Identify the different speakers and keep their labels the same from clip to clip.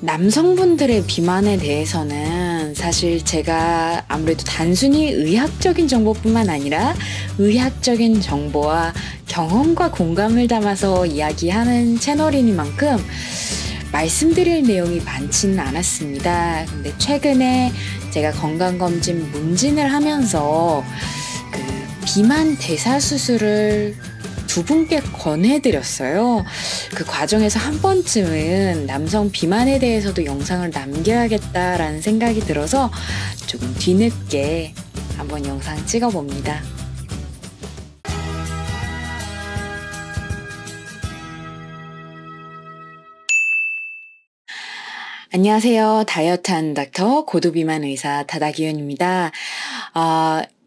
Speaker 1: 남성분들의 비만에 대해서는 사실 제가 아무래도 단순히 의학적인 정보뿐만 아니라 의학적인 정보와 경험과 공감을 담아서 이야기하는 채널이니만큼 말씀드릴 내용이 많지는 않았습니다. 근데 최근에 제가 건강검진 문진을 하면서 그 비만 대사 수술을 두 분께 권해드렸어요. 그 과정에서 한 번쯤은 남성 비만에 대해서도 영상을 남겨야겠다라는 생각이 들어서 조금 뒤늦게 한번 영상 찍어봅니다. 안녕하세요. 다이어트하는 닥터 고도비만 의사 다다기현입니다.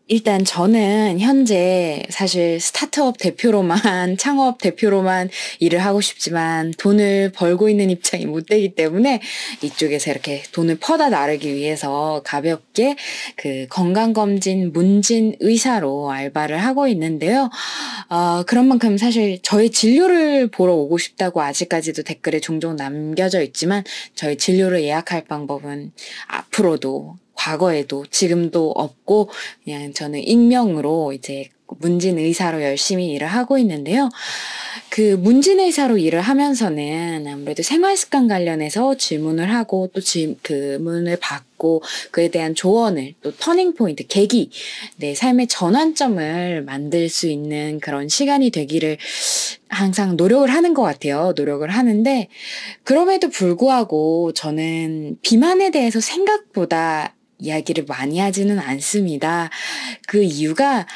Speaker 1: 일단 저는 현재 사실 스타트업 대표로만 창업 대표로만 일을 하고 싶지만 돈을 벌고 있는 입장이 못 되기 때문에 이쪽에서 이렇게 돈을 퍼다 나르기 위해서 가볍게 그 건강검진 문진 의사로 알바를 하고 있는데요. 그런 만큼 사실 저의 진료를 보러 오고 싶다고 아직까지도 댓글에 종종 남겨져 있지만 저희 진료를 예약할 방법은 앞으로도 과거에도 지금도 없고 그냥 저는 익명으로 이제 문진 의사로 열심히 일을 하고 있는데요. 그 문진 의사로 일을 하면서는 아무래도 생활습관 관련해서 질문을 하고 또 질문을 받고 그에 대한 조언을 또 터닝 포인트, 계기, 내 삶의 전환점을 만들 수 있는 그런 시간이 되기를 항상 노력을 하는 것 같아요. 노력을 하는데 그럼에도 불구하고 저는 비만에 대해서 생각보다 이야기를 많이 하지는 않습니다. 그 이유가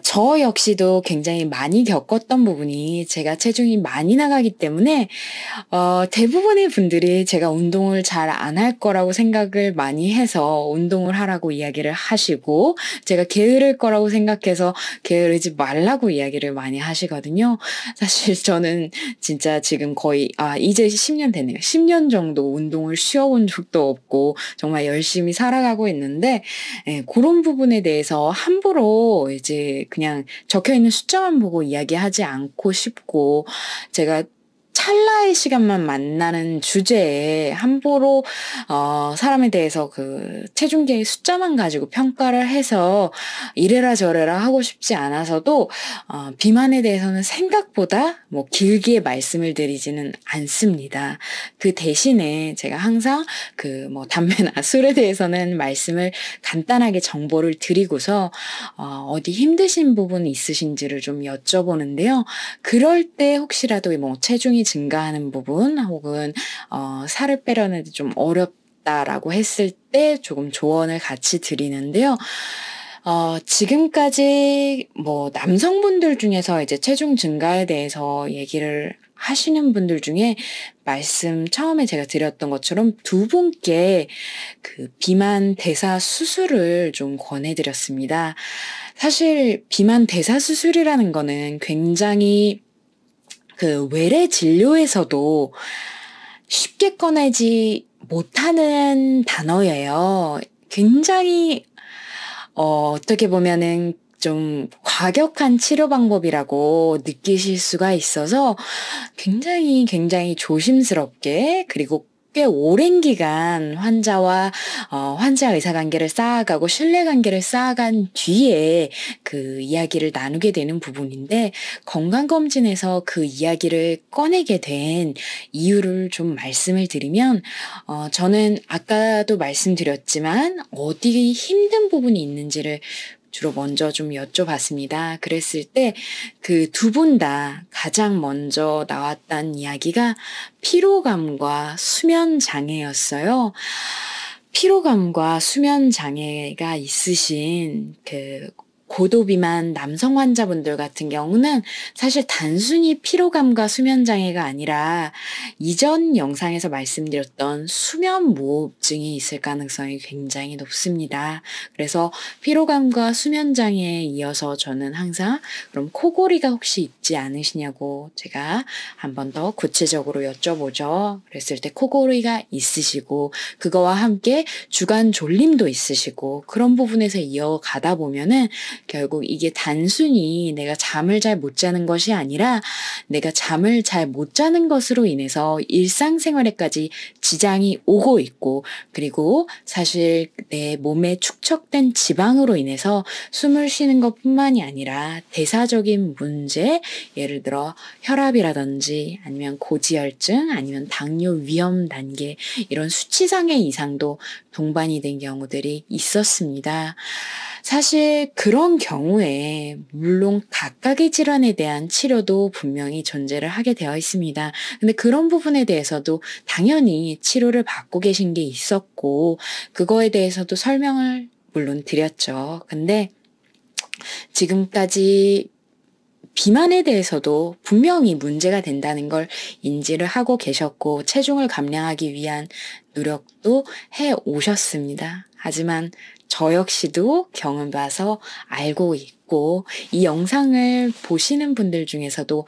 Speaker 1: 저 역시도 굉장히 많이 겪었던 부분이 제가 체중이 많이 나가기 때문에 대부분의 분들이 제가 운동을 잘 안 할 거라고 생각을 많이 해서 운동을 하라고 이야기를 하시고 제가 게으를 거라고 생각해서 게으르지 말라고 이야기를 많이 하시거든요. 사실 저는 진짜 지금 거의 이제 10년 되네요. 10년 정도 운동을 쉬어본 적도 없고 정말 열심히 살아가고 있는데 그런 부분에 대해서 함부로 이제 그냥 적혀있는 숫자만 보고 이야기하지 않고 싶고 제가 찰나의 시간만 만나는 주제에 함부로 사람에 대해서 그 체중계의 숫자만 가지고 평가를 해서 이래라 저래라 하고 싶지 않아서도 비만에 대해서는 생각보다 뭐 길게 말씀을 드리지는 않습니다. 그 대신에 제가 항상 그 뭐 담배나 술에 대해서는 말씀을 간단하게 정보를 드리고서 어디 힘드신 부분이 있으신지를 좀 여쭤보는데요. 그럴 때 혹시라도 뭐 체중이 증가하는 부분 혹은 살을 빼려는데 좀 어렵다라고 했을 때 조금 조언을 같이 드리는데요. 지금까지 뭐 남성분들 중에서 이제 체중 증가에 대해서 얘기를 하시는 분들 중에 말씀 처음에 제가 드렸던 것처럼 두 분께 그 비만 대사 수술을 좀 권해드렸습니다. 사실 비만 대사 수술이라는 거는 굉장히 그 외래 진료에서도 쉽게 꺼내지 못하는 단어예요. 굉장히 어떻게 보면은 좀 과격한 치료 방법이라고 느끼실 수가 있어서 굉장히 조심스럽게 그리고 꽤 오랜 기간 환자와 환자 의사 관계를 쌓아가고 신뢰 관계를 쌓아간 뒤에 그 이야기를 나누게 되는 부분인데 건강검진에서 그 이야기를 꺼내게 된 이유를 좀 말씀을 드리면 저는 아까도 말씀드렸지만 어디 힘든 부분이 있는지를 주로 먼저 좀 여쭤봤습니다. 그랬을 때 그 두 분 다 가장 먼저 나왔던 이야기가 피로감과 수면 장애였어요. 피로감과 수면 장애가 있으신 그 고도비만 남성 환자분들 같은 경우는 사실 단순히 피로감과 수면 장애가 아니라 이전 영상에서 말씀드렸던 수면 무호흡증이 있을 가능성이 굉장히 높습니다. 그래서 피로감과 수면 장애에 이어서 저는 항상 그럼 코골이가 혹시 있지 않으시냐고 제가 한 번 더 구체적으로 여쭤보죠. 그랬을 때 코골이가 있으시고 그거와 함께 주간 졸림도 있으시고 그런 부분에서 이어가다 보면은 결국 이게 단순히 내가 잠을 잘 못 자는 것이 아니라 내가 잠을 잘 못 자는 것으로 인해서 일상생활에까지 지장이 오고 있고, 그리고 사실 내 몸에 축적된 지방으로 인해서 숨을 쉬는 것뿐만이 아니라 대사적인 문제, 예를 들어 혈압이라든지 아니면 고지혈증, 아니면 당뇨 위험 단계, 이런 수치상의 이상도 동반이 된 경우들이 있었습니다. 사실 그런 경우에 물론 각각의 질환에 대한 치료도 분명히 존재를 하게 되어 있습니다. 근데 그런 부분에 대해서도 당연히 치료를 받고 계신 게 있었고, 그거에 대해서도 설명을 물론 드렸죠. 근데 지금까지 비만에 대해서도 분명히 문제가 된다는 걸 인지를 하고 계셨고, 체중을 감량하기 위한 노력도 해 오셨습니다. 하지만 저 역시도 경험봐서 알고 있고, 이 영상을 보시는 분들 중에서도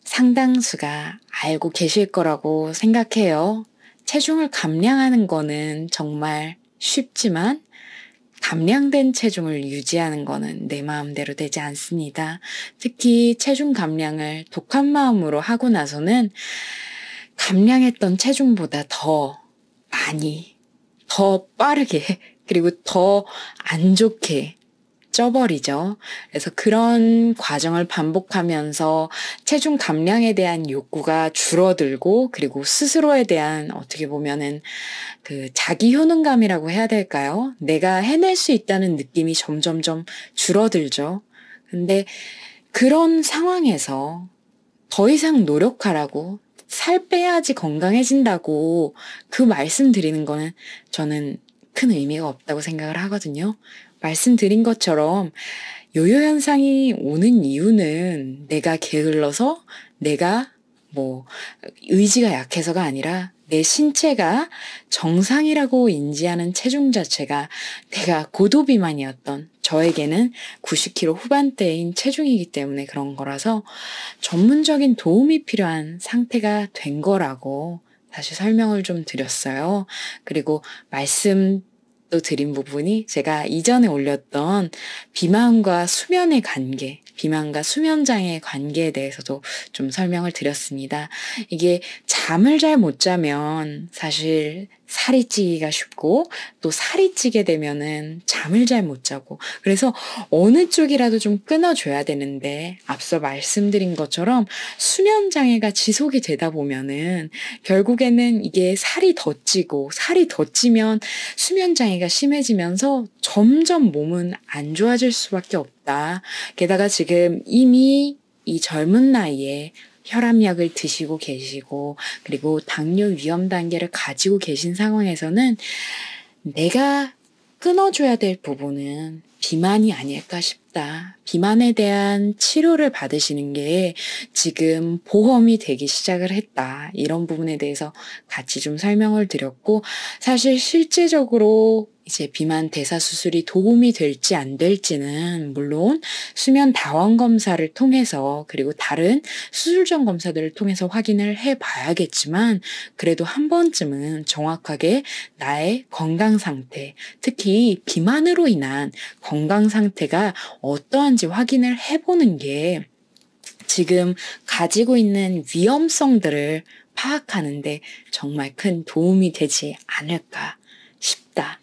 Speaker 1: 상당수가 알고 계실 거라고 생각해요. 체중을 감량하는 거는 정말 쉽지만 감량된 체중을 유지하는 거는 내 마음대로 되지 않습니다. 특히 체중 감량을 독한 마음으로 하고 나서는 감량했던 체중보다 더 많이, 더 빠르게, 그리고 더 안 좋게 쪄버리죠. 그래서 그런 과정을 반복하면서 체중 감량에 대한 욕구가 줄어들고, 그리고 스스로에 대한 어떻게 보면은 그 자기 효능감이라고 해야 될까요? 내가 해낼 수 있다는 느낌이 점점점 줄어들죠. 근데 그런 상황에서 더 이상 노력하라고, 살 빼야지 건강해진다고 그 말씀 드리는 거는 저는 큰 의미가 없다고 생각을 하거든요. 말씀드린 것처럼 요요 현상이 오는 이유는 내가 게을러서, 내가 의지가 약해서가 아니라 내 신체가 정상이라고 인지하는 체중 자체가 내가 고도비만이었던, 저에게는 90kg 후반대인 체중이기 때문에 그런 거라서 전문적인 도움이 필요한 상태가 된 거라고 사실 설명을 좀 드렸어요. 그리고 말씀도 드린 부분이 제가 이전에 올렸던 비만과 수면의 관계, 비만과 수면장애의 관계에 대해서도 좀 설명을 드렸습니다. 이게 잠을 잘 못 자면 사실 살이 찌기가 쉽고, 또 살이 찌게 되면은 잠을 잘 못 자고, 그래서 어느 쪽이라도 좀 끊어줘야 되는데, 앞서 말씀드린 것처럼 수면장애가 지속이 되다 보면은 결국에는 이게 살이 더 찌고, 살이 더 찌면 수면장애가 심해지면서 점점 몸은 안 좋아질 수밖에 없다. 게다가 지금 이미 이 젊은 나이에 혈압약을 드시고 계시고, 그리고 당뇨 위험 단계를 가지고 계신 상황에서는 내가 끊어줘야 될 부분은 비만이 아닐까 싶다. 비만에 대한 치료를 받으시는 게 지금 보험이 되기 시작을 했다. 이런 부분에 대해서 같이 좀 설명을 드렸고, 사실 실제적으로 이제 비만 대사 수술이 도움이 될지 안 될지는 물론 수면 다원 검사를 통해서, 그리고 다른 수술 전 검사들을 통해서 확인을 해 봐야겠지만, 그래도 한 번쯤은 정확하게 나의 건강 상태, 특히 비만으로 인한 건강 상태가 어떠한지 확인을 해보는 게 지금 가지고 있는 위험성들을 파악하는데 정말 큰 도움이 되지 않을까 싶다.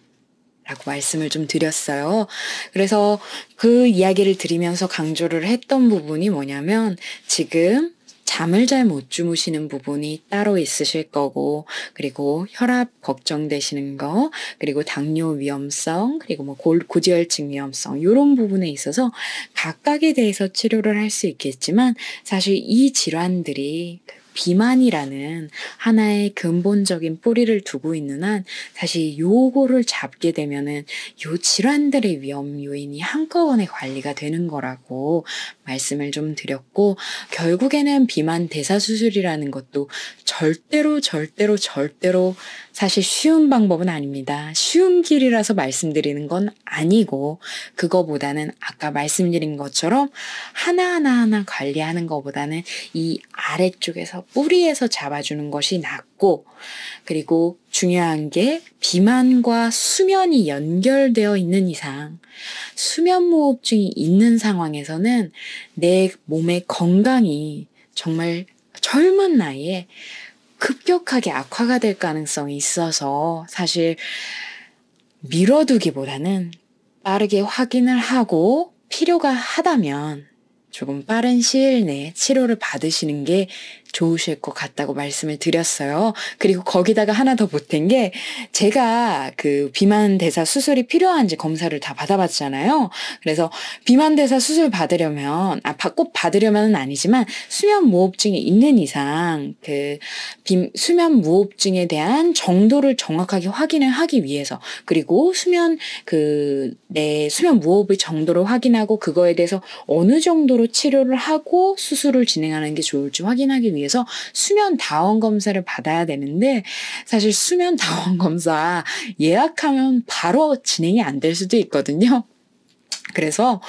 Speaker 1: 라고 말씀을 좀 드렸어요. 그래서 그 이야기를 드리면서 강조를 했던 부분이 뭐냐면, 지금 잠을 잘 못 주무시는 부분이 따로 있으실 거고, 그리고 혈압 걱정되시는 거, 그리고 당뇨 위험성, 그리고 고지혈증 위험성, 이런 부분에 있어서 각각에 대해서 치료를 할 수 있겠지만, 사실 이 질환들이 비만이라는 하나의 근본적인 뿌리를 두고 있는 한, 사실 요거를 잡게 되면은 요 질환들의 위험 요인이 한꺼번에 관리가 되는 거라고 말씀을 좀 드렸고, 결국에는 비만 대사 수술이라는 것도 절대로 사실 쉬운 방법은 아닙니다. 쉬운 길이라서 말씀드리는 건 아니고 그거보다는 아까 말씀드린 것처럼 하나하나 관리하는 것보다는 이 아래쪽에서 뿌리에서 잡아주는 것이 낫고 그리고 중요한 게 비만과 수면이 연결되어 있는 이상 수면무호흡증이 있는 상황에서는 내 몸의 건강이 정말 젊은 나이에 급격하게 악화가 될 가능성이 있어서 사실 미뤄두기보다는 빠르게 확인을 하고 필요가 하다면 조금 빠른 시일 내에 치료를 받으시는 게 좋으실 것 같다고 말씀을 드렸어요. 그리고 거기다가 하나 더 보탠 게 제가 그 비만대사 수술이 필요한지 검사를 다 받아봤잖아요. 그래서 비만대사 수술 받으려면 꼭 받으려면은 아니지만 수면무호흡증이 있는 이상 그 수면무호흡증에 대한 정도를 정확하게 확인을 하기 위해서 그리고 내 수면무호흡의 정도를 확인하고 그거에 대해서 어느 정도로 치료를 하고 수술을 진행하는 게 좋을지 확인하기 위해서 수면 다원 검사를 받아야 되는데 사실 수면 다원 검사 예약하면 바로 진행이 안 될 수도 있거든요. 그래서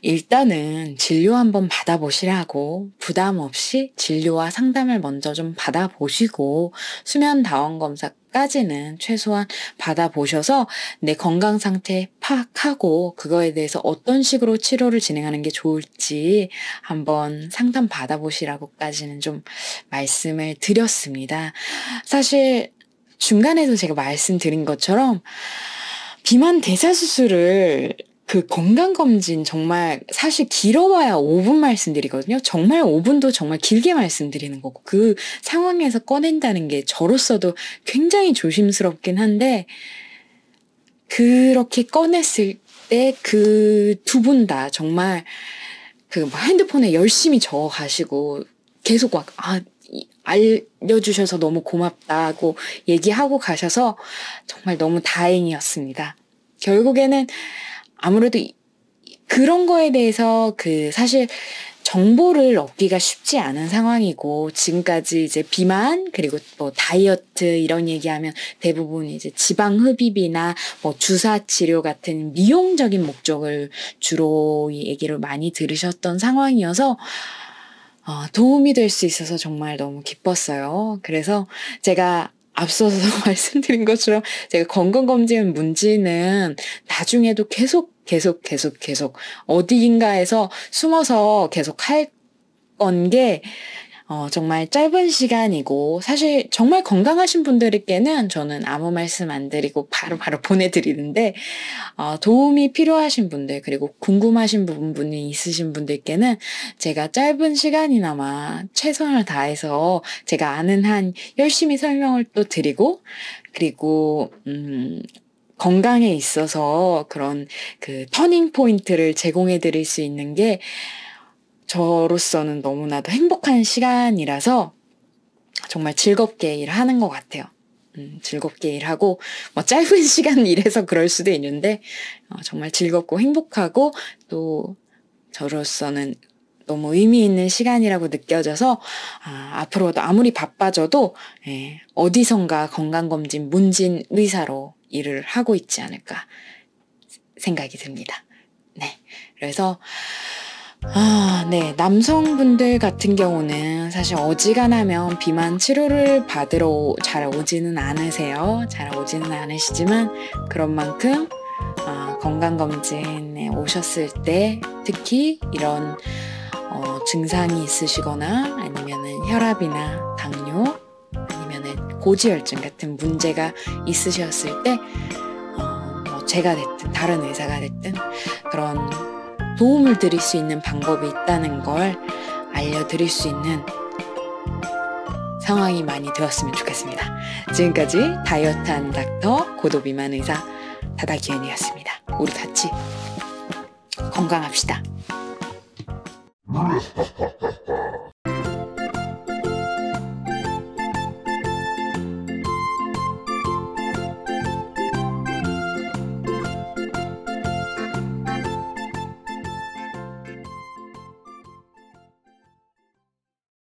Speaker 1: 일단은 진료 한번 받아보시라고 부담 없이 진료와 상담을 먼저 좀 받아보시고 수면 다원 검사까지는 최소한 받아보셔서 내 건강 상태 파악하고 그거에 대해서 어떤 식으로 치료를 진행하는 게 좋을지 한번 상담 받아보시라고까지는 좀 말씀을 드렸습니다. 사실 중간에도 제가 말씀드린 것처럼 비만 대사 수술을 그 건강검진 정말 사실 길어봐야 5분 말씀드리거든요. 정말 5분도 정말 길게 말씀드리는 거고 그 상황에서 꺼낸다는 게 저로서도 굉장히 조심스럽긴 한데 그렇게 꺼냈을 때 그 두 분 다 정말 그 핸드폰에 열심히 적어가시고 계속 알려주셔서 너무 고맙다고 얘기하고 가셔서 정말 너무 다행이었습니다. 결국에는 아무래도 그런 거에 대해서 사실 정보를 얻기가 쉽지 않은 상황이고 지금까지 이제 비만 그리고 뭐 다이어트 이런 얘기하면 대부분 이제 지방 흡입이나 뭐 주사 치료 같은 미용적인 목적을 주로 얘기를 많이 들으셨던 상황이어서 도움이 될 수 있어서 정말 너무 기뻤어요. 그래서 제가 앞서서 말씀드린 것처럼 제가 건강검진 문제는 나중에도 계속 어디인가에서 숨어서 계속 할 건 게 정말 짧은 시간이고 사실 정말 건강하신 분들께는 저는 아무 말씀 안 드리고 바로 보내드리는데 도움이 필요하신 분들 그리고 궁금하신 부분이 있으신 분들께는 제가 짧은 시간이나마 최선을 다해서 제가 아는 한 열심히 설명을 또 드리고 그리고 건강에 있어서 그런 그 터닝 포인트를 제공해 드릴 수 있는 게 저로서는 너무나도 행복한 시간이라서 정말 즐겁게 일하는 것 같아요. 즐겁게 일하고 뭐 짧은 시간 일해서 그럴 수도 있는데 정말 즐겁고 행복하고 또 저로서는 너무 의미 있는 시간이라고 느껴져서 앞으로도 아무리 바빠져도 어디선가 건강검진 문진 의사로 일을 하고 있지 않을까 생각이 듭니다. 네, 그래서 네. 남성분들 같은 경우는 사실 어지간하면 비만 치료를 받으러 잘 오지는 않으세요. 잘 오지는 않으시지만 그런 만큼 건강검진에 오셨을 때 특히 이런 증상이 있으시거나 아니면은 혈압이나 당뇨 아니면은 고지혈증 같은 문제가 있으셨을 때 뭐 제가 됐든 다른 의사가 됐든 그런 도움을 드릴 수 있는 방법이 있다는 걸 알려드릴 수 있는 상황이 많이 되었으면 좋겠습니다. 지금까지 다이어트한 닥터 고도비만 의사 다다기현이었습니다. 우리 같이 건강합시다.